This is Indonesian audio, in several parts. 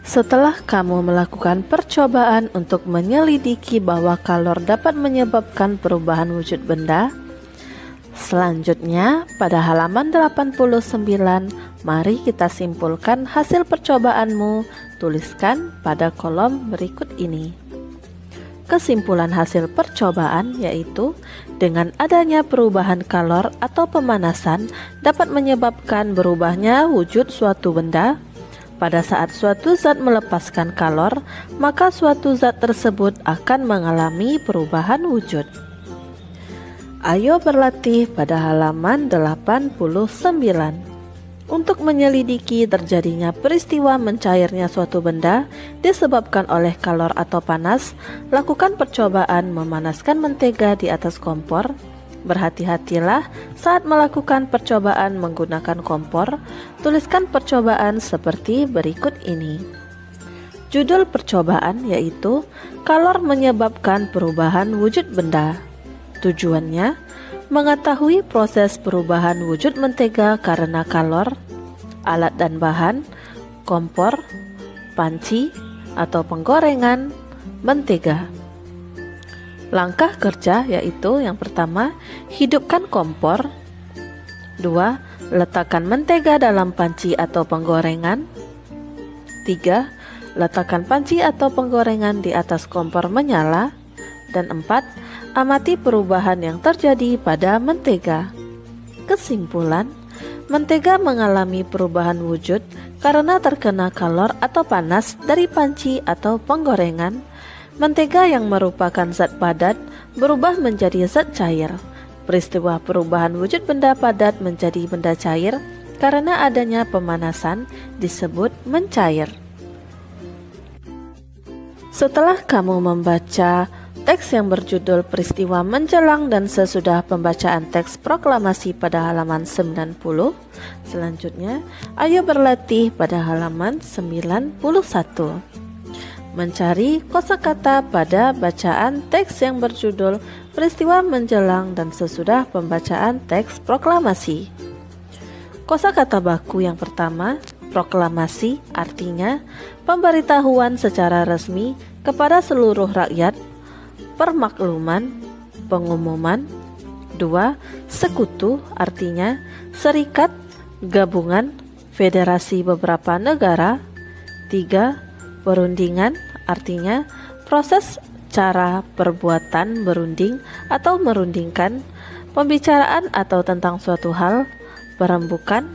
Setelah kamu melakukan percobaan untuk menyelidiki bahwa kalor dapat menyebabkan perubahan wujud benda, selanjutnya pada halaman 89, mari kita simpulkan hasil percobaanmu. Tuliskan pada kolom berikut ini. Kesimpulan hasil percobaan yaitu dengan adanya perubahan kalor atau pemanasan dapat menyebabkan berubahnya wujud suatu benda. Pada saat suatu zat melepaskan kalor, maka suatu zat tersebut akan mengalami perubahan wujud. Ayo berlatih pada halaman 89. Untuk menyelidiki terjadinya peristiwa mencairnya suatu benda disebabkan oleh kalor atau panas, lakukan percobaan memanaskan mentega di atas kompor. Berhati-hatilah saat melakukan percobaan menggunakan kompor. Tuliskan percobaan seperti berikut ini. Judul percobaan yaitu kalor menyebabkan perubahan wujud benda. Tujuannya mengetahui proses perubahan wujud mentega karena kalor. Alat dan bahan: kompor, panci atau penggorengan mentega. Langkah kerja yaitu yang pertama, hidupkan kompor. 2. Letakkan mentega dalam panci atau penggorengan. 3. Letakkan panci atau penggorengan di atas kompor menyala. Dan 4. Amati perubahan yang terjadi pada mentega. Kesimpulan, mentega mengalami perubahan wujud karena terkena kalor atau panas dari panci atau penggorengan. Mentega yang merupakan zat padat berubah menjadi zat cair. Peristiwa perubahan wujud benda padat menjadi benda cair karena adanya pemanasan disebut mencair. Setelah kamu membaca teks yang berjudul Peristiwa Menjelang dan Sesudah pembacaan teks proklamasi pada halaman 90, selanjutnya ayo berlatih pada halaman 91. Mencari kosakata pada bacaan teks yang berjudul Peristiwa Menjelang dan Sesudah pembacaan teks proklamasi. Kosakata baku yang pertama, proklamasi, artinya pemberitahuan secara resmi kepada seluruh rakyat, permakluman, pengumuman. 2. Sekutu, artinya serikat, gabungan, federasi beberapa negara. 3. Perundingan, artinya proses cara perbuatan berunding atau merundingkan, pembicaraan atau tentang suatu hal, perembukan,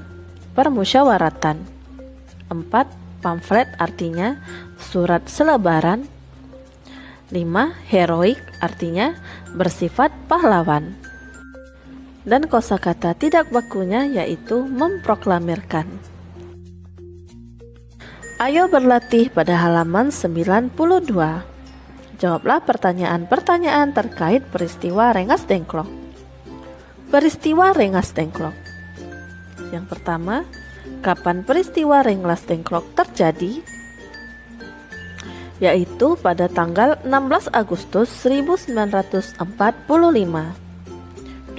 permusyawaratan. 4. Pamflet, artinya surat selebaran. 5. Heroik, artinya bersifat pahlawan. Dan kosakata tidak bakunya yaitu memproklamirkan. Ayo berlatih pada halaman 92. Jawablah pertanyaan-pertanyaan terkait peristiwa Rengas Dengklok. Peristiwa Rengas Dengklok. Yang pertama, kapan peristiwa Rengas Dengklok terjadi? Yaitu pada tanggal 16 Agustus 1945. 2.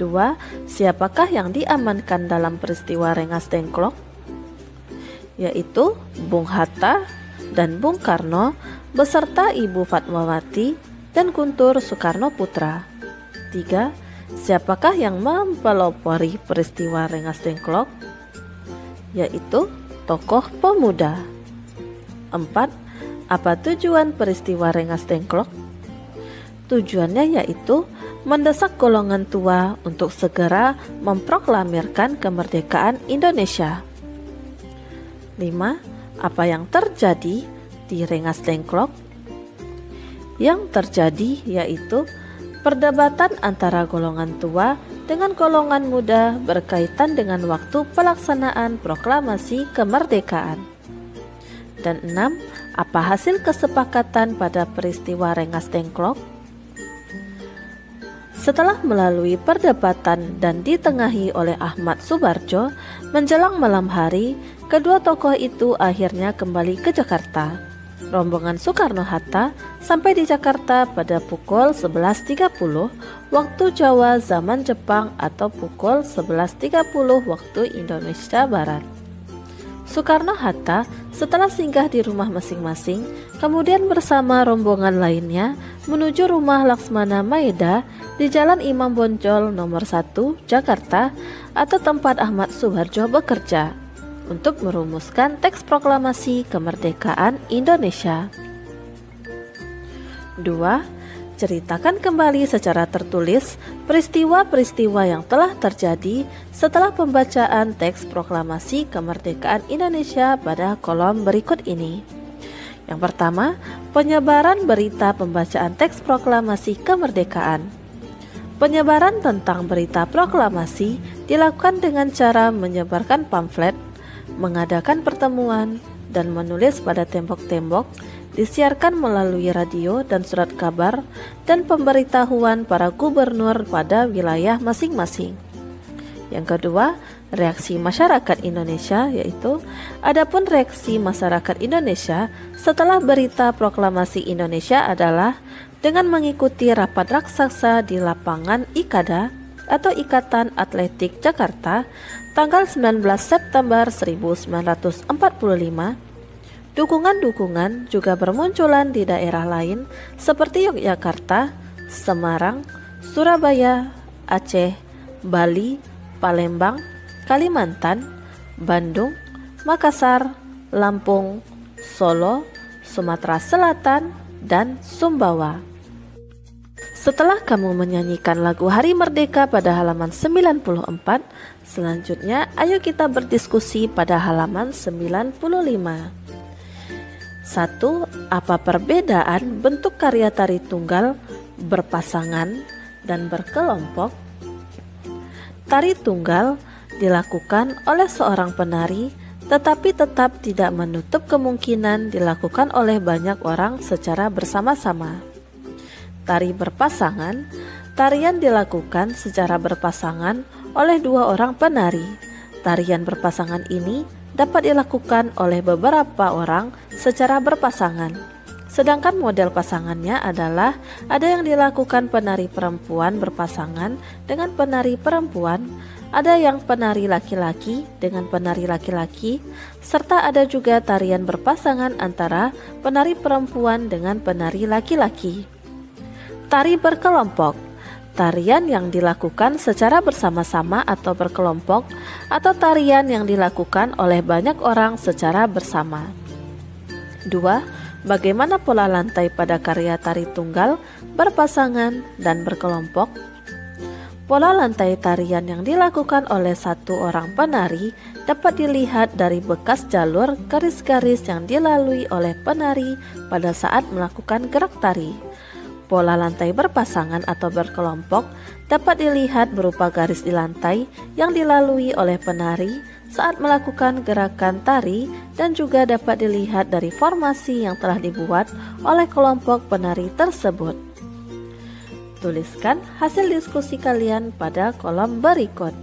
Siapakah yang diamankan dalam peristiwa Rengas Dengklok? Yaitu Bung Hatta dan Bung Karno beserta Ibu Fatmawati dan Guntur Soekarno Putra. 3. Siapakah yang mempelopori peristiwa Rengas Dengklok? Yaitu tokoh pemuda. 4. Apa tujuan peristiwa Rengas Dengklok? Tujuannya yaitu mendesak golongan tua untuk segera memproklamirkan kemerdekaan Indonesia. 5. Apa yang terjadi di Rengas Dengklok? Yang terjadi yaitu perdebatan antara golongan tua dengan golongan muda berkaitan dengan waktu pelaksanaan proklamasi kemerdekaan. Dan 6. Apa hasil kesepakatan pada peristiwa Rengas Dengklok? Setelah melalui perdebatan dan ditengahi oleh Ahmad Subarjo, menjelang malam hari, kedua tokoh itu akhirnya kembali ke Jakarta. Rombongan Soekarno-Hatta sampai di Jakarta pada pukul 11.30 waktu Jawa zaman Jepang atau pukul 11.30 waktu Indonesia Barat. Soekarno-Hatta Setelah singgah di rumah masing-masing, kemudian bersama rombongan lainnya menuju rumah Laksmana Maeda di Jalan Imam Bonjol nomor 1, Jakarta, atau tempat Ahmad Suharjo bekerja untuk merumuskan teks proklamasi kemerdekaan Indonesia. 2. Ceritakan kembali secara tertulis peristiwa-peristiwa yang telah terjadi setelah pembacaan teks proklamasi kemerdekaan Indonesia pada kolom berikut ini. Yang pertama, penyebaran berita pembacaan teks proklamasi kemerdekaan. Penyebaran tentang berita proklamasi dilakukan dengan cara menyebarkan pamflet, mengadakan pertemuan, dan menulis pada tembok-tembok, disiarkan melalui radio dan surat kabar, dan pemberitahuan para gubernur pada wilayah masing-masing. Yang kedua, reaksi masyarakat Indonesia, yaitu adapun reaksi masyarakat Indonesia setelah berita proklamasi Indonesia adalah dengan mengikuti rapat raksasa di lapangan IKADA atau Ikatan Atletik Jakarta tanggal 19 September 1945. Dukungan-dukungan juga bermunculan di daerah lain seperti Yogyakarta, Semarang, Surabaya, Aceh, Bali, Palembang, Kalimantan, Bandung, Makassar, Lampung, Solo, Sumatera Selatan, dan Sumbawa. Setelah kamu menyanyikan lagu Hari Merdeka pada halaman 94, selanjutnya ayo kita berdiskusi pada halaman 95. 1. Apa perbedaan bentuk karya tari tunggal, berpasangan, dan berkelompok? Tari tunggal dilakukan oleh seorang penari, tetapi tetap tidak menutup kemungkinan dilakukan oleh banyak orang secara bersama-sama. Tari berpasangan, tarian dilakukan secara berpasangan oleh dua orang penari. Tarian berpasangan ini dapat dilakukan oleh beberapa orang secara berpasangan. Sedangkan model pasangannya adalah ada yang dilakukan penari perempuan berpasangan dengan penari perempuan, ada yang penari laki-laki dengan penari laki-laki, serta ada juga tarian berpasangan antara penari perempuan dengan penari laki-laki. Tari berkelompok, tarian yang dilakukan secara bersama-sama atau berkelompok, atau tarian yang dilakukan oleh banyak orang secara bersama. 2. Bagaimana pola lantai pada karya tari tunggal, berpasangan, dan berkelompok? Pola lantai tarian yang dilakukan oleh satu orang penari dapat dilihat dari bekas jalur garis-garis yang dilalui oleh penari pada saat melakukan gerak tari. Pola lantai berpasangan atau berkelompok dapat dilihat berupa garis di lantai yang dilalui oleh penari saat melakukan gerakan tari dan juga dapat dilihat dari formasi yang telah dibuat oleh kelompok penari tersebut. Tuliskan hasil diskusi kalian pada kolom berikut.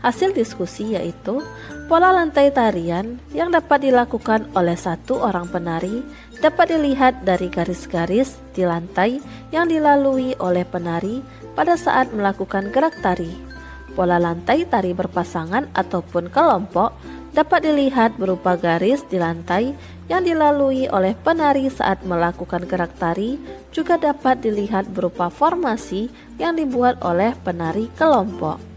Hasil diskusi yaitu pola lantai tarian yang dapat dilakukan oleh satu orang penari dapat dilihat dari garis-garis di lantai yang dilalui oleh penari pada saat melakukan gerak tari. Pola lantai tari berpasangan ataupun kelompok dapat dilihat berupa garis di lantai yang dilalui oleh penari saat melakukan gerak tari, juga dapat dilihat berupa formasi yang dibuat oleh penari kelompok.